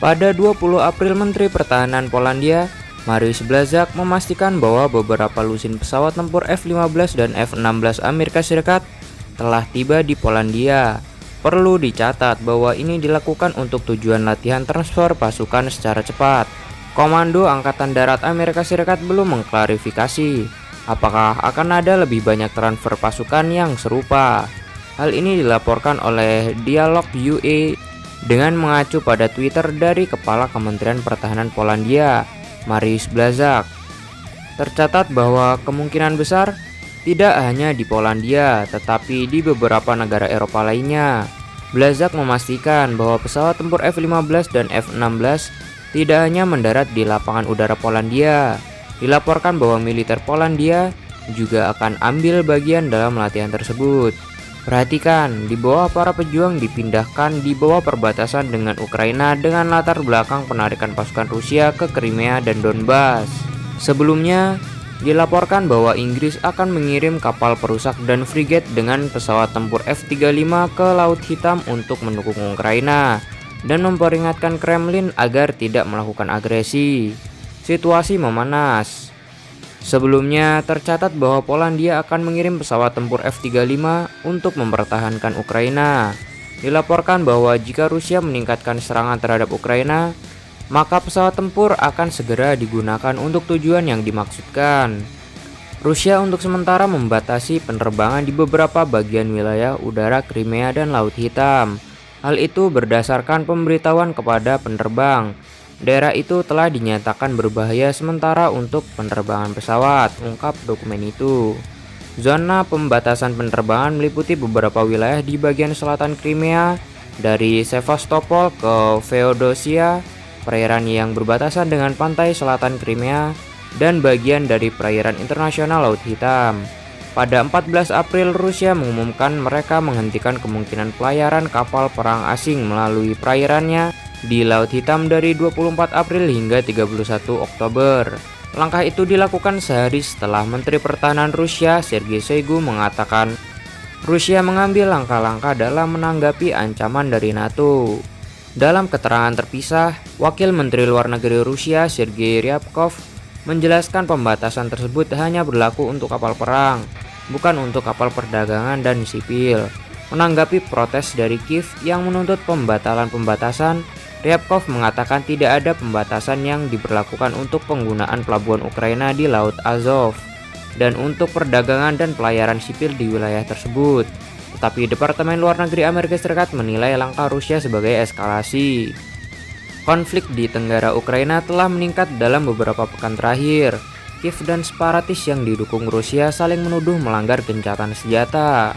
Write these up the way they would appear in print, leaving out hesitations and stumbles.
Pada 20 April, Menteri Pertahanan Polandia, Mariusz Błaszczak, memastikan bahwa beberapa lusin pesawat tempur F-15 dan F-16 Amerika Serikat telah tiba di Polandia. Perlu dicatat bahwa ini dilakukan untuk tujuan latihan transfer pasukan secara cepat. Komando Angkatan Darat Amerika Serikat belum mengklarifikasi apakah akan ada lebih banyak transfer pasukan yang serupa. Hal ini dilaporkan oleh Dialog UA dengan mengacu pada Twitter dari Kepala Kementerian Pertahanan Polandia, Mariusz Błaszczak. Tercatat bahwa kemungkinan besar tidak hanya di Polandia, tetapi di beberapa negara Eropa lainnya. Błaszczak memastikan bahwa pesawat tempur F-15 dan F-16 tidak hanya mendarat di lapangan udara Polandia. Dilaporkan bahwa militer Polandia juga akan ambil bagian dalam latihan tersebut. Perhatikan, di bawah para pejuang dipindahkan di bawah perbatasan dengan Ukraina dengan latar belakang penarikan pasukan Rusia ke Crimea dan Donbas. Sebelumnya, dilaporkan bahwa Inggris akan mengirim kapal perusak dan frigat dengan pesawat tempur F-35 ke Laut Hitam untuk mendukung Ukraina dan memperingatkan Kremlin agar tidak melakukan agresi. Situasi memanas. Sebelumnya tercatat bahwa Polandia akan mengirim pesawat tempur F-35 untuk mempertahankan Ukraina. Dilaporkan bahwa jika Rusia meningkatkan serangan terhadap Ukraina, maka pesawat tempur akan segera digunakan untuk tujuan yang dimaksudkan. Rusia untuk sementara membatasi penerbangan di beberapa bagian wilayah udara Crimea dan Laut Hitam. Hal itu berdasarkan pemberitahuan kepada penerbang. Daerah itu telah dinyatakan berbahaya sementara untuk penerbangan pesawat, ungkap dokumen itu. Zona pembatasan penerbangan meliputi beberapa wilayah di bagian selatan Crimea, dari Sevastopol ke Feodosia, perairan yang berbatasan dengan pantai selatan Crimea, dan bagian dari perairan internasional Laut Hitam. Pada 14 April, Rusia mengumumkan mereka menghentikan kemungkinan pelayaran kapal perang asing melalui perairannya di Laut Hitam dari 24 April hingga 31 Oktober. Langkah itu dilakukan sehari setelah Menteri Pertahanan Rusia Sergei Shoigu mengatakan Rusia mengambil langkah-langkah dalam menanggapi ancaman dari NATO. Dalam keterangan terpisah, Wakil Menteri Luar Negeri Rusia Sergei Ryabkov menjelaskan pembatasan tersebut hanya berlaku untuk kapal perang, bukan untuk kapal perdagangan dan sipil. Menanggapi protes dari Kiev yang menuntut pembatasan, Ryabkov mengatakan tidak ada pembatasan yang diberlakukan untuk penggunaan pelabuhan Ukraina di Laut Azov dan untuk perdagangan dan pelayaran sipil di wilayah tersebut. Tetapi Departemen Luar Negeri Amerika Serikat menilai langkah Rusia sebagai eskalasi. Konflik di tenggara Ukraina telah meningkat dalam beberapa pekan terakhir. Kiev dan separatis yang didukung Rusia saling menuduh melanggar gencatan senjata.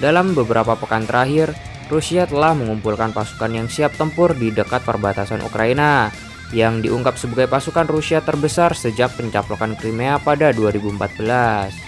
Dalam beberapa pekan terakhir, Rusia telah mengumpulkan pasukan yang siap tempur di dekat perbatasan Ukraina, yang diungkap sebagai pasukan Rusia terbesar sejak pencaplokan Crimea pada 2014.